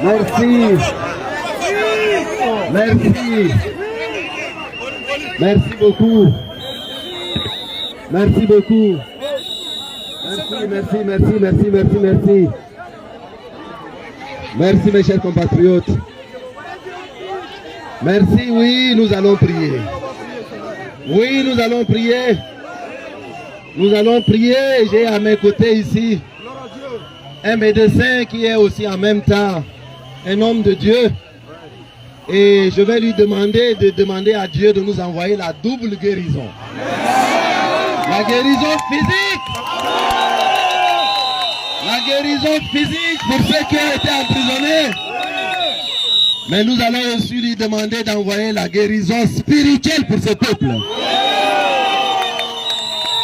Merci. Merci. Merci beaucoup. Merci beaucoup. Merci. Merci mes chers compatriotes. Merci, oui, nous allons prier. Oui, nous allons prier. Nous allons prier. J'ai à mes côtés ici un médecin qui est aussi en même temps un homme de Dieu. Et je vais lui demander de demander à Dieu de nous envoyer la double guérison. La guérison physique. La guérison physique pour ceux qui ont été emprisonnés. Mais nous allons aussi lui demander d'envoyer la guérison spirituelle pour ce peuple.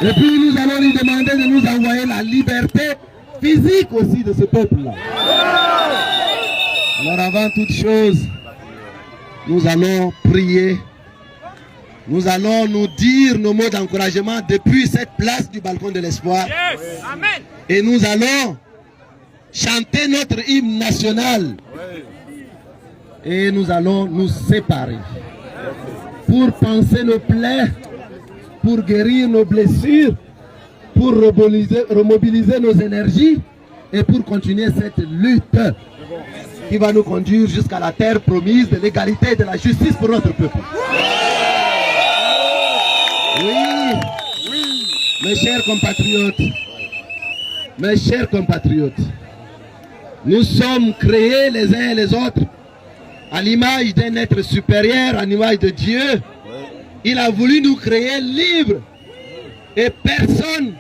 Et puis nous allons lui demander de nous envoyer la liberté physique aussi de ce peuple-là. Alors avant toute chose, nous allons prier. Nous allons nous dire nos mots d'encouragement depuis cette place du balcon de l'espoir. Yes. Amen. Et nous allons chanter notre hymne national. Et nous allons nous séparer pour panser nos plaies, pour guérir nos blessures, pour remobiliser nos énergies et pour continuer cette lutte qui va nous conduire jusqu'à la terre promise de l'égalité et de la justice pour notre peuple. Oui, mes chers compatriotes, nous sommes créés les uns et les autres à l'image d'un être supérieur, à l'image de Dieu. Il a voulu nous créer libres et personne,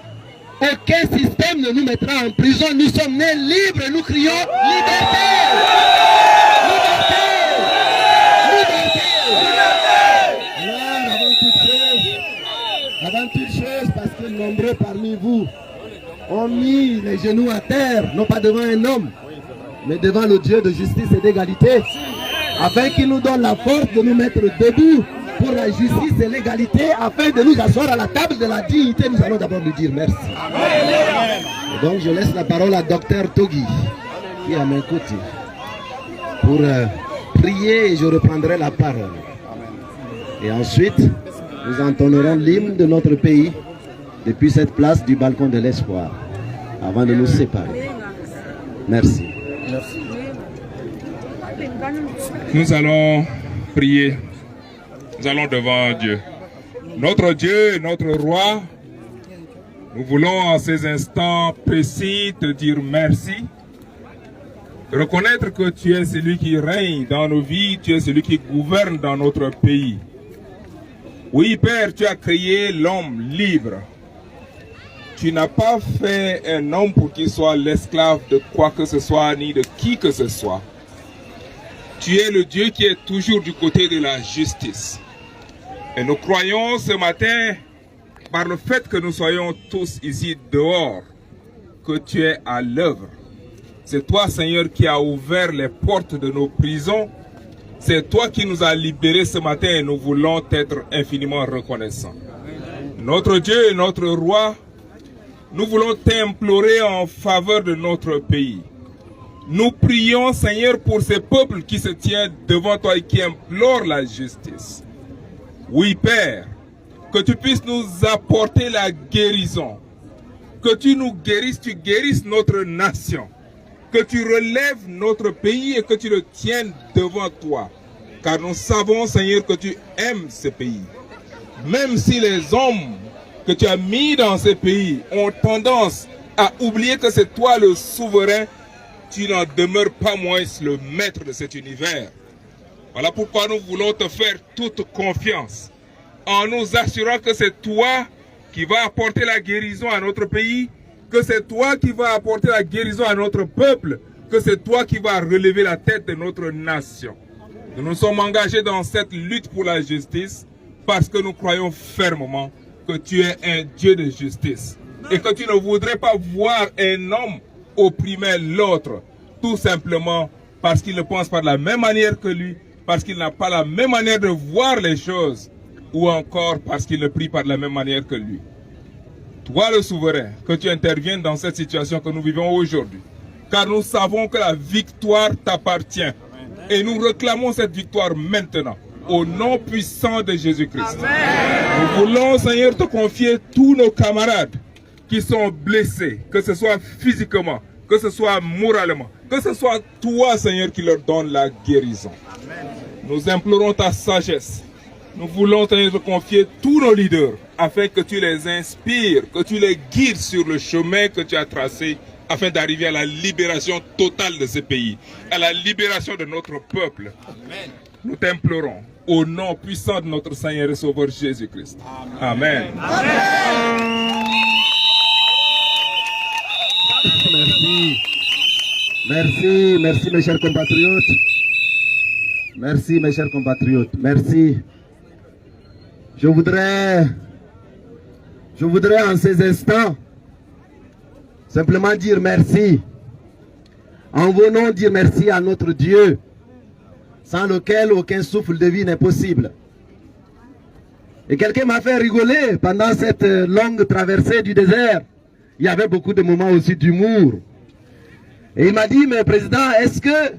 aucun système ne nous mettra en prison. Nous sommes nés libres et nous crions liberté. Avant toute chose, parce que nombreux parmi vous ont mis les genoux à terre, non pas devant un homme, mais devant le Dieu de justice et d'égalité, afin qu'il nous donne la force de nous mettre debout pour la justice et l'égalité, afin de nous asseoir à la table de la dignité. Nous allons d'abord lui dire merci. Et donc je laisse la parole à Dr Togui, qui est à mes côtés, pour prier et je reprendrai la parole. Et ensuite, nous entonnerons l'hymne de notre pays depuis cette place du balcon de l'espoir, avant de nous séparer. Merci. Merci. Nous allons prier. Nous allons devant Dieu. Notre Dieu, notre roi, nous voulons en ces instants précis te dire merci. Reconnaître que tu es celui qui règne dans nos vies, tu es celui qui gouverne dans notre pays. Oui, Père, tu as créé l'homme libre. Tu n'as pas fait un homme pour qu'il soit l'esclave de quoi que ce soit, ni de qui que ce soit. Tu es le Dieu qui est toujours du côté de la justice. Et nous croyons ce matin, par le fait que nous soyons tous ici dehors, que tu es à l'œuvre. C'est toi, Seigneur, qui as ouvert les portes de nos prisons. C'est toi qui nous as libérés ce matin et nous voulons être infiniment reconnaissants. Notre Dieu et notre roi, nous voulons t'implorer en faveur de notre pays. Nous prions, Seigneur, pour ces peuples qui se tiennent devant toi et qui implorent la justice. Oui, Père, que tu puisses nous apporter la guérison. Que tu nous guérisses, tu guérisses notre nation. Que tu relèves notre pays et que tu le tiennes devant toi. Car nous savons, Seigneur, que tu aimes ce pays. Même si les hommes que tu as mis dans ce pays ont tendance à oublier que c'est toi le souverain, tu n'en demeures pas moins le maître de cet univers. Voilà pourquoi nous voulons te faire toute confiance, en nous assurant que c'est toi qui vas apporter la guérison à notre pays, que c'est toi qui vas apporter la guérison à notre peuple, que c'est toi qui vas relever la tête de notre nation. Nous nous sommes engagés dans cette lutte pour la justice parce que nous croyons fermement que tu es un Dieu de justice et que tu ne voudrais pas voir un homme opprimer l'autre, tout simplement parce qu'il ne pense pas de la même manière que lui, parce qu'il n'a pas la même manière de voir les choses, ou encore parce qu'il ne prie pas de la même manière que lui. Toi le souverain, que tu interviennes dans cette situation que nous vivons aujourd'hui, car nous savons que la victoire t'appartient. Et nous réclamons cette victoire maintenant, au nom puissant de Jésus-Christ. Nous voulons, Seigneur, te confier tous nos camarades qui sont blessés, que ce soit physiquement, que ce soit moralement, que ce soit toi, Seigneur, qui leur donne la guérison. Nous implorons ta sagesse. Nous voulons, Seigneur, te confier tous nos leaders, afin que tu les inspires, que tu les guides sur le chemin que tu as tracé, afin d'arriver à la libération totale de ce pays, à la libération de notre peuple. Amen. Nous t'implorons au nom puissant de notre Seigneur et Sauveur Jésus-Christ. Amen. Amen. Merci. Merci, merci mes chers compatriotes. Merci mes chers compatriotes. Merci. Je voudrais en ces instants simplement dire merci. En venant dire merci à notre Dieu, sans lequel aucun souffle de vie n'est possible. Et quelqu'un m'a fait rigoler pendant cette longue traversée du désert. Il y avait beaucoup de moments aussi d'humour. Et il m'a dit, mais président, est-ce que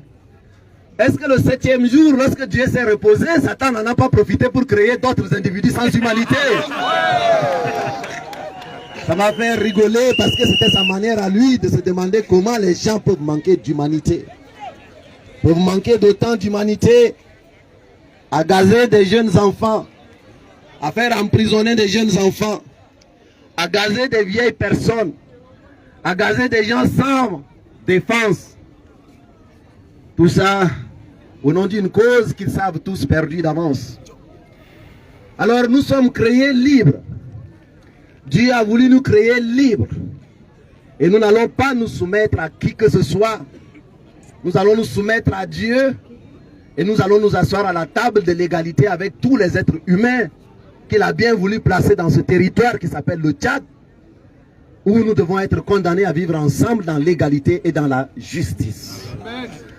le 7e jour, lorsque Dieu s'est reposé, Satan n'en a pas profité pour créer d'autres individus sans humanité? Ça m'a fait rigoler parce que c'était sa manière à lui de se demander comment les gens peuvent manquer d'humanité. Peuvent manquer d'autant d'humanité à gazer des jeunes enfants, à faire emprisonner des jeunes enfants, à gazer des vieilles personnes, à gazer des gens sans défense. Tout ça au nom d'une cause qu'ils savent tous perdue d'avance. Alors nous sommes créés libres. Dieu a voulu nous créer libres. Et nous n'allons pas nous soumettre à qui que ce soit. Nous allons nous soumettre à Dieu. Et nous allons nous asseoir à la table de l'égalité avec tous les êtres humains qu'il a bien voulu placer dans ce territoire qui s'appelle le Tchad, où nous devons être condamnés à vivre ensemble dans l'égalité et dans la justice.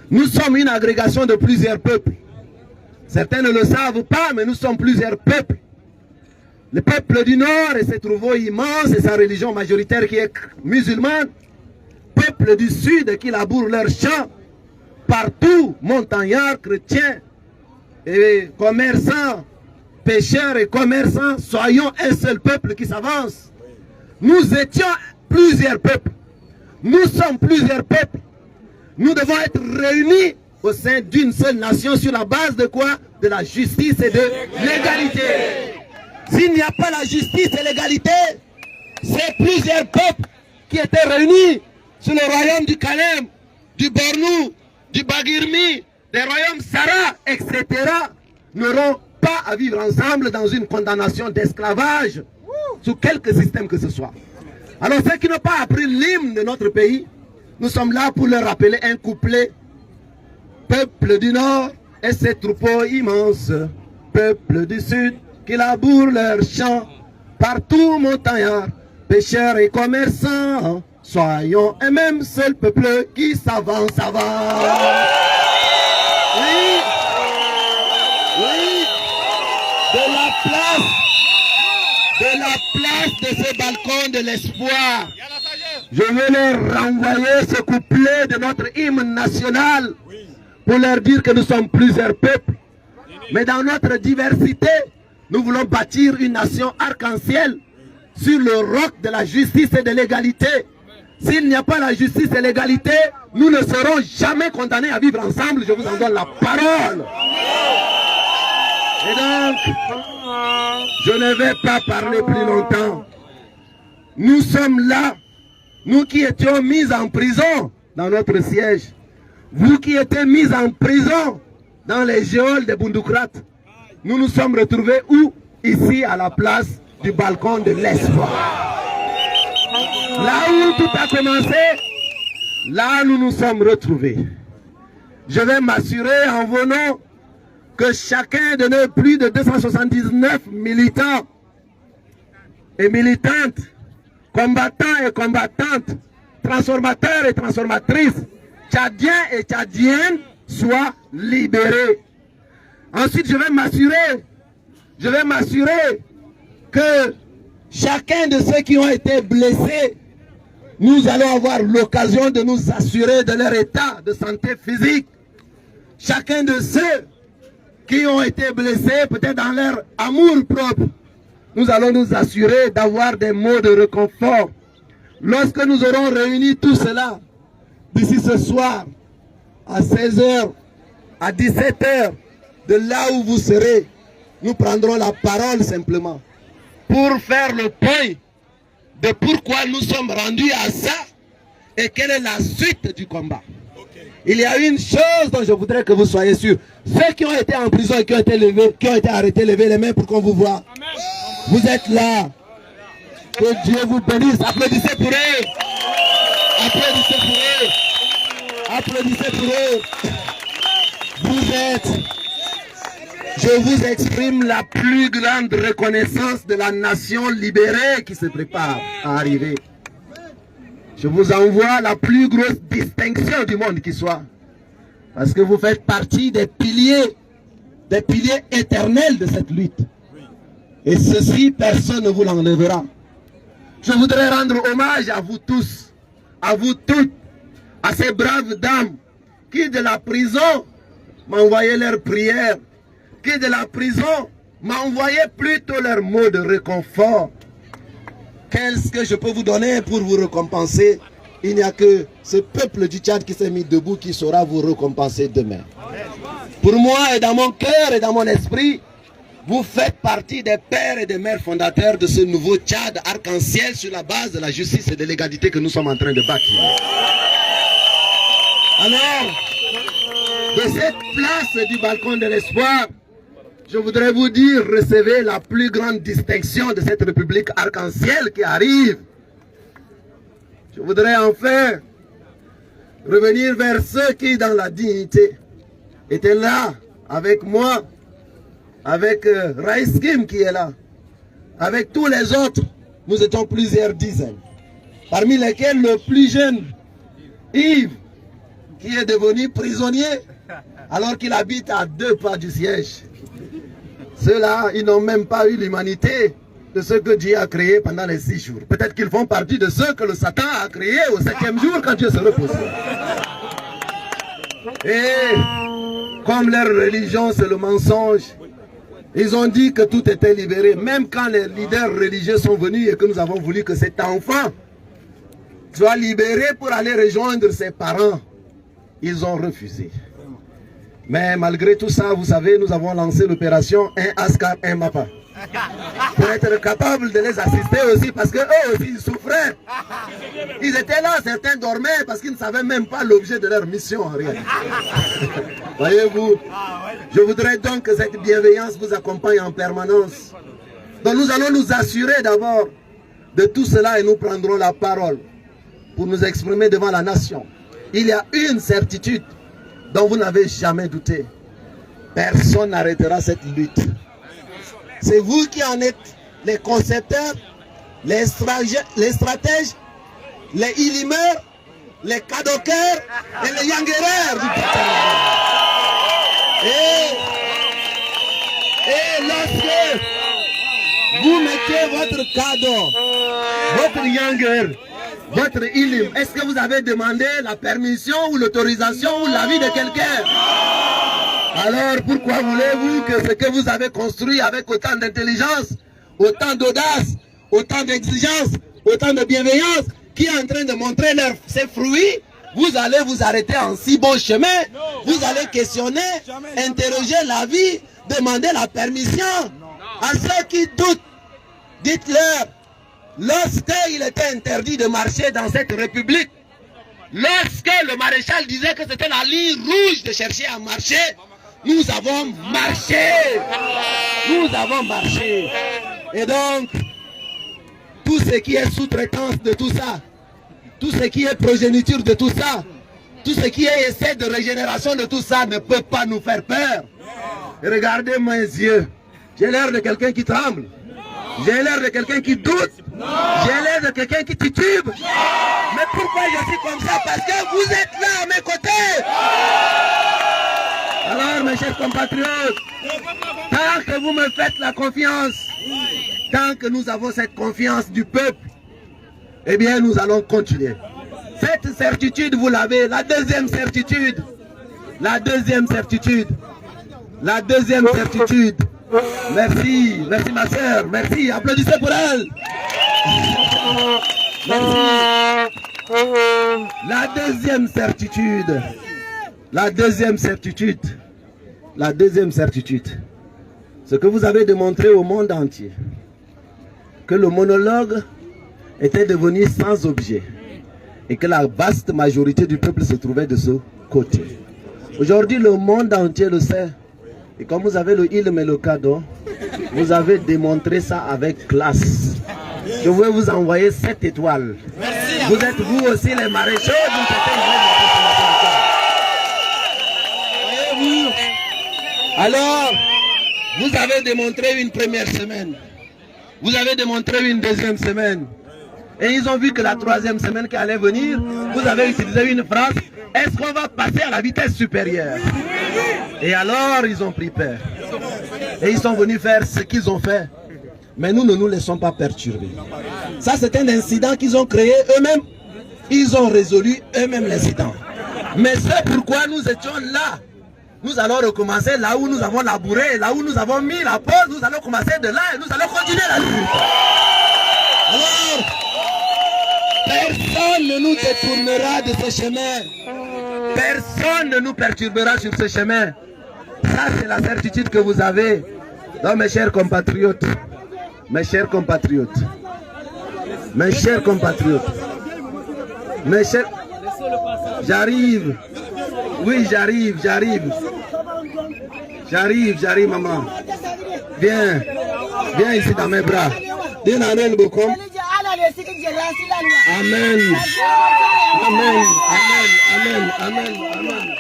Nous sommes une agrégation de plusieurs peuples. Certains ne le savent pas, mais nous sommes plusieurs peuples. Le peuple du Nord et ses troupeaux immenses et sa religion majoritaire qui est musulmane. Peuple du Sud qui labourent leurs champs. Partout, montagnards, chrétiens et commerçants, pêcheurs et commerçants, soyons un seul peuple qui s'avance. Nous étions plusieurs peuples. Nous sommes plusieurs peuples. Nous devons être réunis au sein d'une seule nation sur la base de quoi? De la justice et de l'égalité. S'il n'y a pas la justice et l'égalité, c'est plusieurs peuples qui étaient réunis sur le royaume du Kalem, du Bornou, du Bagirmi, des royaumes Sara, etc. n'auront pas à vivre ensemble dans une condamnation d'esclavage sous quelque système que ce soit. Alors ceux qui n'ont pas appris l'hymne de notre pays, nous sommes là pour leur rappeler un couplet. Peuple du Nord et ses troupeaux immenses, peuple du Sud qui labourent leurs champs, partout montagnards, pêcheurs et commerçants, soyons un même seul peuple qui s'avance, avance. Oui, oui, de la place de ce balcon de l'espoir. Je veux leur renvoyer ce couplet de notre hymne national pour leur dire que nous sommes plusieurs peuples. Mais dans notre diversité, nous voulons bâtir une nation arc-en-ciel sur le roc de la justice et de l'égalité. S'il n'y a pas la justice et l'égalité, nous ne serons jamais condamnés à vivre ensemble. Je vous en donne la parole. Et donc, je ne vais pas parler plus longtemps. Nous sommes là, nous qui étions mis en prison dans notre siège. Vous qui étiez mis en prison dans les geôles de Bundukhrat. Nous nous sommes retrouvés où? Ici à la place du balcon de l'espoir. Là où tout a commencé, là nous nous sommes retrouvés. Je vais m'assurer en venant que chacun de nos plus de 279 militants et militantes, combattants et combattantes, transformateurs et transformatrices, tchadiens et tchadiennes soient libérés. Ensuite, je vais m'assurer que chacun de ceux qui ont été blessés nous allons avoir l'occasion de nous assurer de leur état de santé physique. Chacun de ceux qui ont été blessés, peut-être dans leur amour propre, nous allons nous assurer d'avoir des mots de réconfort. Lorsque nous aurons réuni tout cela, d'ici ce soir, à 16h, à 17h, de là où vous serez, nous prendrons la parole simplement pour faire le point de pourquoi nous sommes rendus à ça et quelle est la suite du combat. Il y a une chose dont je voudrais que vous soyez sûrs. Ceux qui ont été en prison et qui ont été arrêtés, levez les mains pour qu'on vous voit. Vous êtes là. Que Dieu vous bénisse. Applaudissez pour eux. Applaudissez pour eux. Applaudissez pour eux. Vous êtes... Je vous exprime la plus grande reconnaissance de la nation libérée qui se prépare à arriver. Je vous envoie la plus grosse distinction du monde qui soit. Parce que vous faites partie des piliers éternels de cette lutte. Et ceci, personne ne vous l'enlèvera. Je voudrais rendre hommage à vous tous, à vous toutes, à ces braves dames qui de la prison m'envoyaient leurs prières, qui de la prison m'envoyaient plutôt leurs mots de réconfort. Qu'est-ce que je peux vous donner pour vous récompenser? Il n'y a que ce peuple du Tchad qui s'est mis debout qui saura vous récompenser demain. Pour moi et dans mon cœur et dans mon esprit, vous faites partie des pères et des mères fondateurs de ce nouveau Tchad arc-en-ciel sur la base de la justice et de l'égalité que nous sommes en train de bâtir. Alors, de cette place du balcon de l'espoir, je voudrais vous dire, recevez la plus grande distinction de cette République arc-en-ciel qui arrive. Je voudrais enfin revenir vers ceux qui, dans la dignité, étaient là avec moi, avec Raïs Kim qui est là, avec tous les autres. Nous étions plusieurs dizaines, parmi lesquels le plus jeune, Yves, qui est devenu prisonnier alors qu'il habite à 2 pas du siège. Ceux-là, ils n'ont même pas eu l'humanité de ce que Dieu a créé pendant les 6 jours. Peut-être qu'ils font partie de ceux que le Satan a créés au 7e jour quand Dieu se reposait. Et comme leur religion c'est le mensonge, ils ont dit que tout était libéré. Même quand les leaders religieux sont venus et que nous avons voulu que cet enfant soit libéré pour aller rejoindre ses parents, ils ont refusé. Mais malgré tout ça, vous savez, nous avons lancé l'opération Un Askar, Un Mapa. Pour être capable de les assister aussi, parce qu'eux aussi ils souffraient. Ils étaient là, certains dormaient parce qu'ils ne savaient même pas l'objet de leur mission en réalité. Voyez-vous, je voudrais donc que cette bienveillance vous accompagne en permanence. Donc nous allons nous assurer d'abord de tout cela et nous prendrons la parole pour nous exprimer devant la nation. Il y a une certitude dont vous n'avez jamais douté. Personne n'arrêtera cette lutte. C'est vous qui en êtes les concepteurs, les stratèges, les ilimeurs, les cadoqueurs et les yanguereurs du Tchad. Et lorsque vous mettez votre cadeau, votre yanger, votre ilim, est-ce que vous avez demandé la permission ou l'autorisation ou l'avis de quelqu'un? Alors pourquoi voulez-vous que ce que vous avez construit avec autant d'intelligence, autant d'audace, autant d'exigence, autant de bienveillance, qui est en train de montrer ses fruits, vous allez vous arrêter en si bon chemin, vous allez questionner, interroger l'avis, demander la permission à ceux qui doutent. Dites-leur, lorsqu'il était interdit de marcher dans cette république, lorsque le maréchal disait que c'était la ligne rouge de chercher à marcher, nous avons marché. Nous avons marché. Et donc, tout ce qui est sous-traitance de tout ça, tout ce qui est progéniture de tout ça, tout ce qui est essai de régénération de tout ça ne peut pas nous faire peur. Regardez mes yeux. J'ai l'air de quelqu'un qui tremble. J'ai l'air de quelqu'un qui doute. J'ai l'air de quelqu'un qui titube. Mais pourquoi je suis comme ça? Parce que vous êtes là à mes côtés. Alors mes chers compatriotes, tant que vous me faites la confiance, tant que nous avons cette confiance du peuple, eh bien nous allons continuer. Cette certitude, vous l'avez. La deuxième certitude. La deuxième certitude. La deuxième certitude. Merci, merci ma soeur, merci, applaudissez pour elle. Merci. La deuxième certitude. La deuxième certitude. La deuxième certitude. Ce que vous avez démontré au monde entier. Que le monologue était devenu sans objet. Et que la vaste majorité du peuple se trouvait de ce côté. Aujourd'hui, le monde entier le sait. Et comme vous avez le ilm et le cadeau, vous avez démontré ça avec classe. Je vais vous envoyer 7 étoiles. Merci. Vous êtes vous aussi les maréchaux d'une certaine voyez-vous? Alors, vous avez démontré une première semaine. Vous avez démontré une deuxième semaine. Et ils ont vu que la troisième semaine qui allait venir, vous avez utilisé une phrase. Est-ce qu'on va passer à la vitesse supérieure? Et alors, ils ont pris peur. Et ils sont venus faire ce qu'ils ont fait. Mais nous ne nous laissons pas perturber. Ça, c'est un incident qu'ils ont créé eux-mêmes. Ils ont résolu eux-mêmes l'incident. Mais c'est pourquoi nous étions là. Nous allons recommencer là où nous avons labouré, là où nous avons mis la pause. Nous allons commencer de là et nous allons continuer la lutte. Alors, personne ne nous détournera de ce chemin. Personne ne nous perturbera sur ce chemin. Ça, c'est la certitude que vous avez. Donc, mes chers compatriotes, mes chers compatriotes, mes chers compatriotes, mes chers... J'arrive. Oui, j'arrive. J'arrive, maman. Viens. Viens ici dans mes bras. Viens en elle, beaucoup. Amen. Amen. Amen. Amen. Amen.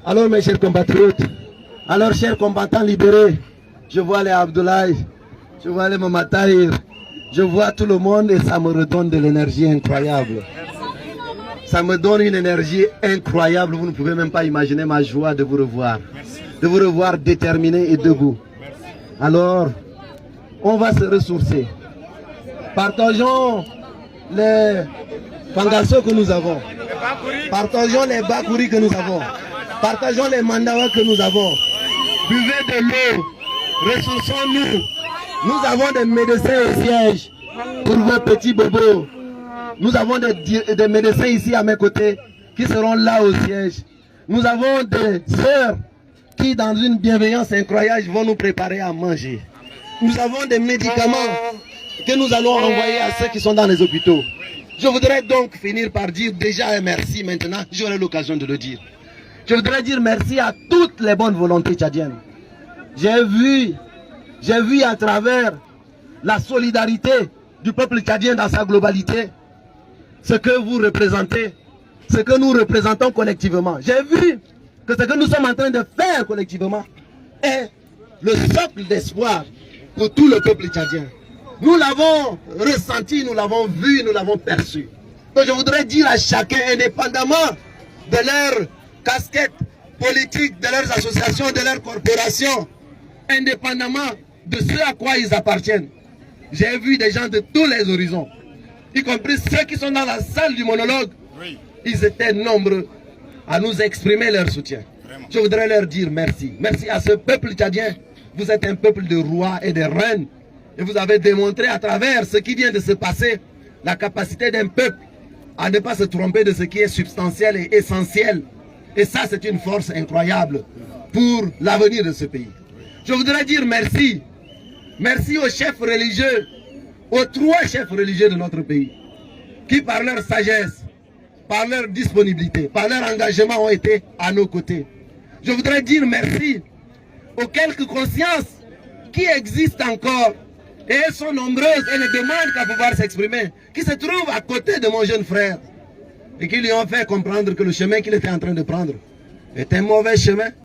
Alors mes chers compatriotes, alors chers combattants libérés, je vois les Abdoulaye, je vois les Mamatahir, je vois tout le monde et ça me redonne de l'énergie incroyable. Ça me donne une énergie incroyable, vous ne pouvez même pas imaginer ma joie de vous revoir. De vous revoir déterminés et debout. Alors, on va se ressourcer. Partageons les fangassos que nous avons. Partageons les bakouris que nous avons. Partageons les mandawas que nous avons. Buvez de l'eau. Ressourçons-nous. Nous avons des médecins au siège pour vos petits bobos. Nous avons des médecins ici à mes côtés qui seront là au siège. Nous avons des sœurs qui, dans une bienveillance incroyable, vont nous préparer à manger. Nous avons des médicaments que nous allons envoyer à ceux qui sont dans les hôpitaux. Je voudrais donc finir par dire déjà un merci maintenant. J'aurai l'occasion de le dire. Je voudrais dire merci à toutes les bonnes volontés tchadiennes. J'ai vu à travers la solidarité du peuple tchadien dans sa globalité, ce que vous représentez, ce que nous représentons collectivement. J'ai vu que ce que nous sommes en train de faire collectivement est le socle d'espoir pour tout le peuple tchadien. Nous l'avons ressenti, nous l'avons vu, nous l'avons perçu. Donc je voudrais dire à chacun, indépendamment de leur casquette politique, de leurs associations, de leurs corporations, indépendamment de ce à quoi ils appartiennent. J'ai vu des gens de tous les horizons, y compris ceux qui sont dans la salle du monologue. Oui. Ils étaient nombreux à nous exprimer leur soutien. Vraiment. Je voudrais leur dire merci. Merci à ce peuple tchadien. Vous êtes un peuple de rois et de reines. Et vous avez démontré à travers ce qui vient de se passer la capacité d'un peuple à ne pas se tromper de ce qui est substantiel et essentiel. Et ça, c'est une force incroyable pour l'avenir de ce pays. Je voudrais dire merci. Merci aux chefs religieux, aux 3 chefs religieux de notre pays, qui par leur sagesse, par leur disponibilité, par leur engagement ont été à nos côtés. Je voudrais dire merci aux quelques consciences qui existent encore, et elles sont nombreuses et ne demandent qu'à pouvoir s'exprimer, qui se trouvent à côté de mon jeune frère, et qui lui ont fait comprendre que le chemin qu'il était en train de prendre est un mauvais chemin.